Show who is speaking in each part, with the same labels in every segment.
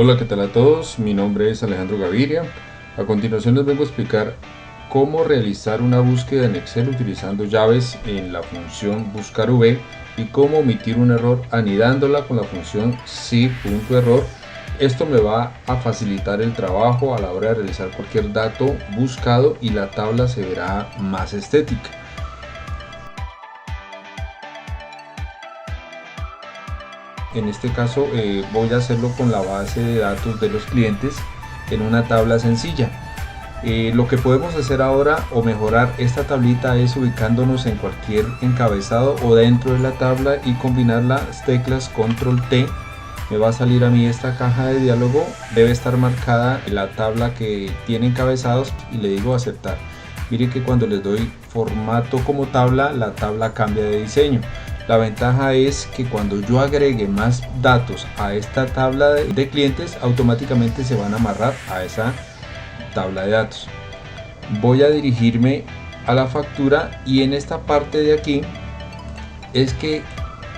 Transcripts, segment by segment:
Speaker 1: Hola, ¿qué tal a todos? Mi nombre es Alejandro Gaviria. A continuación les vengo a explicar cómo realizar una búsqueda en Excel utilizando llaves en la función buscar_v y cómo omitir un error anidándola con la función si.error. Esto me va a facilitar el trabajo a la hora de realizar cualquier dato buscado y la tabla se verá más estética. En este caso voy a hacerlo con la base de datos de los clientes en una tabla sencilla. Lo que podemos hacer ahora o mejorar esta tablita es ubicándonos en cualquier encabezado o dentro de la tabla y combinar las teclas control T. Me va a salir a mí esta caja de diálogo, debe estar marcada la tabla que tiene encabezados y le digo aceptar. Mire que cuando les doy formato como tabla, la tabla cambia de diseño. La ventaja es que cuando yo agregue más datos a esta tabla de clientes, automáticamente se van a amarrar a esa tabla de datos. Voy a dirigirme a la factura y en esta parte de aquí es que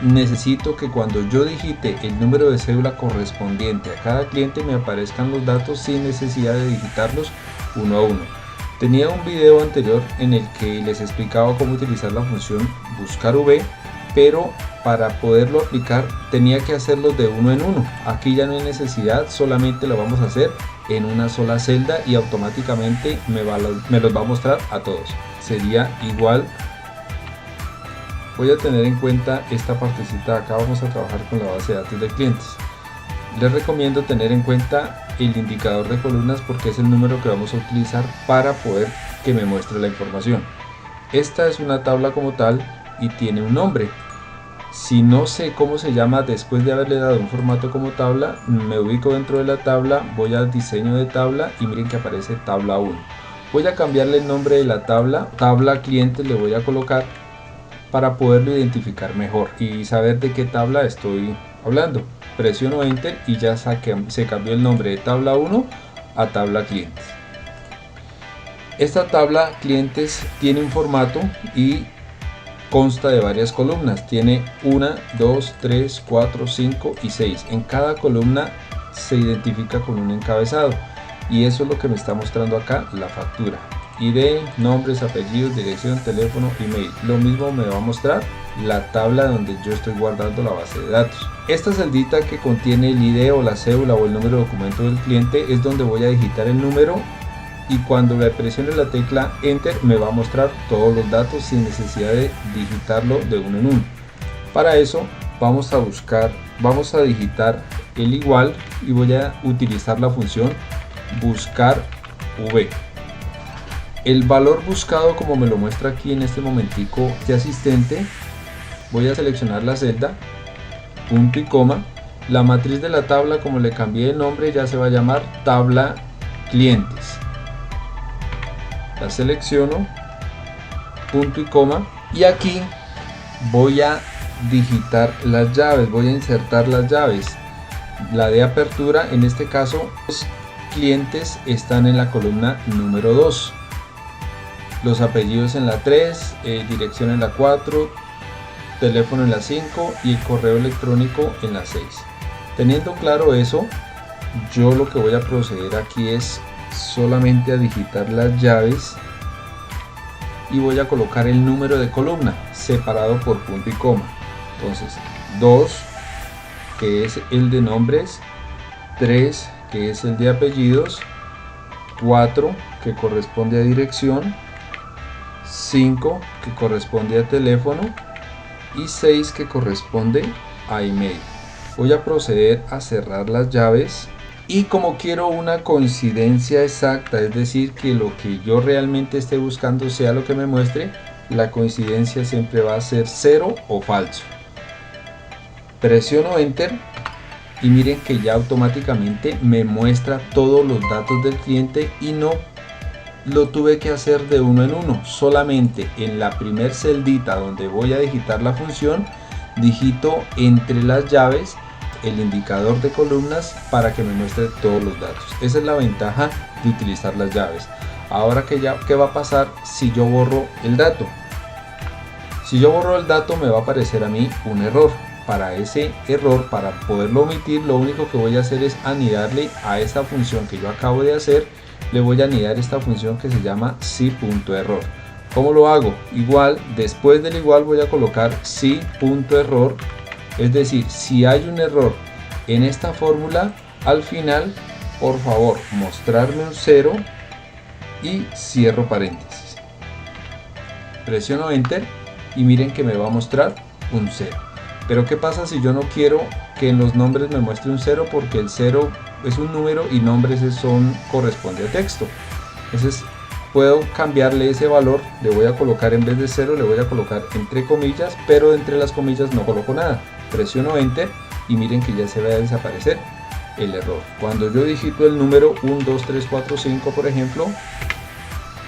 Speaker 1: necesito que cuando yo digite el número de cédula correspondiente a cada cliente me aparezcan los datos sin necesidad de digitarlos uno a uno. Tenía un video anterior en el que les explicaba cómo utilizar la función buscar_v, pero para poderlo aplicar tenía que hacerlo de uno en uno. Aquí ya no hay necesidad, solamente lo vamos a hacer en una sola celda y automáticamente me los va a mostrar a todos. Sería igual. Voy a tener en cuenta esta partecita de acá, vamos a trabajar con la base de datos de clientes. Les recomiendo tener en cuenta el indicador de columnas porque es el número que vamos a utilizar para poder que me muestre la información. Esta es una tabla como tal y tiene un nombre. Si no sé cómo se llama después de haberle dado un formato como tabla, me ubico dentro de la tabla, voy al diseño de tabla y miren que aparece tabla 1. Voy a cambiarle el nombre de la tabla clientes le voy a colocar para poderlo identificar mejor y saber de qué tabla estoy hablando. Presiono enter y ya se cambió el nombre de tabla 1 a tabla clientes. Esta tabla clientes tiene un formato y consta de varias columnas, tiene 1, 2, 3, 4, 5 y 6. En cada columna se identifica con un encabezado y eso es lo que me está mostrando acá la factura. ID, nombres, apellidos, dirección, teléfono, email. Lo mismo me va a mostrar la tabla donde yo estoy guardando la base de datos. Esta celdita que contiene el ID o la cédula o el número de documento del cliente es donde voy a digitar el número y cuando le presione la tecla enter me va a mostrar todos los datos sin necesidad de digitarlo de uno en uno. Para eso vamos a digitar el igual y voy a utilizar la función buscar_v. El valor buscado, como me lo muestra aquí en este momentico de asistente, voy a seleccionar la celda, punto y coma. La matriz de la tabla, como le cambié el nombre, ya se va a llamar tabla clientes. La selecciono, punto y coma, y aquí voy a digitar las llaves, voy a insertar las llaves. La de apertura, en este caso los clientes están en la columna número 2, los apellidos en la 3, dirección en la 4, teléfono en la 5 y el correo electrónico en la 6. Teniendo claro eso, yo lo que voy a proceder aquí es solamente a digitar las llaves y voy a colocar el número de columna separado por punto y coma. Entonces 2, que es el de nombres, 3, que es el de apellidos, 4, que corresponde a dirección, 5, que corresponde a teléfono y 6, que corresponde a email. Voy a proceder a cerrar las llaves y como quiero una coincidencia exacta, es decir, que lo que yo realmente esté buscando sea lo que me muestre, la coincidencia siempre va a ser 0 o falso. Presiono enter y miren que ya automáticamente me muestra todos los datos del cliente y no lo tuve que hacer de uno en uno, solamente en la primer celdita donde voy a digitar la función, digito entre las llaves el indicador de columnas para que me muestre todos los datos. Esa es la ventaja de utilizar las llaves. Ahora ¿qué va a pasar si yo borro el dato? Si yo borro el dato me va a aparecer a mí un error. para ese error, para poderlo omitir, lo único que voy a hacer es anidarle a esta función que yo acabo de hacer, le voy a anidar esta función que se llama si.error. ¿Cómo lo hago? Igual, después del igual voy a colocar si.error, es decir, si hay un error en esta fórmula, al final, por favor, mostrarme un 0 y cierro paréntesis. Presiono Enter y miren que me va a mostrar un 0. Pero ¿qué pasa si yo no quiero que en los nombres me muestre un 0? Porque el 0 es un número y nombres corresponde a texto. Entonces puedo cambiarle ese valor, le voy a colocar en vez de 0, le voy a colocar entre comillas, pero entre las comillas no coloco nada. Presiono Enter y miren que ya se va a desaparecer el error. Cuando yo digito el número 1, 2, 3, 4, 5, por ejemplo,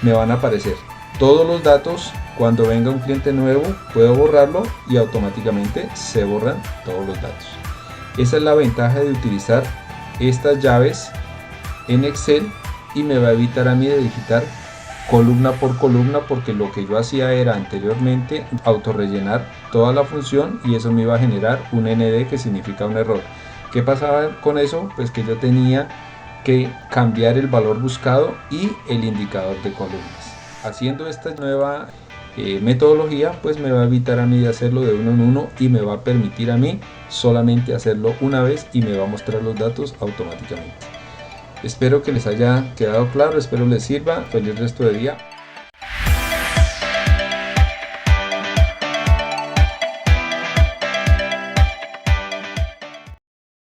Speaker 1: me van a aparecer todos los datos. Cuando venga un cliente nuevo puedo borrarlo y automáticamente se borran todos los datos. Esa es la ventaja de utilizar estas llaves en Excel y me va a evitar a mí de digitar columna por columna, porque lo que yo hacía era anteriormente autorrellenar toda la función y eso me iba a generar un ND, que significa un error. ¿Qué pasaba con eso? Pues que yo tenía que cambiar el valor buscado y el indicador de columnas. Haciendo esta nueva metodología, pues me va a evitar a mí de hacerlo de uno en uno y me va a permitir a mí solamente hacerlo una vez y me va a mostrar los datos automáticamente. Espero que les haya quedado claro, espero les sirva. Feliz resto de día.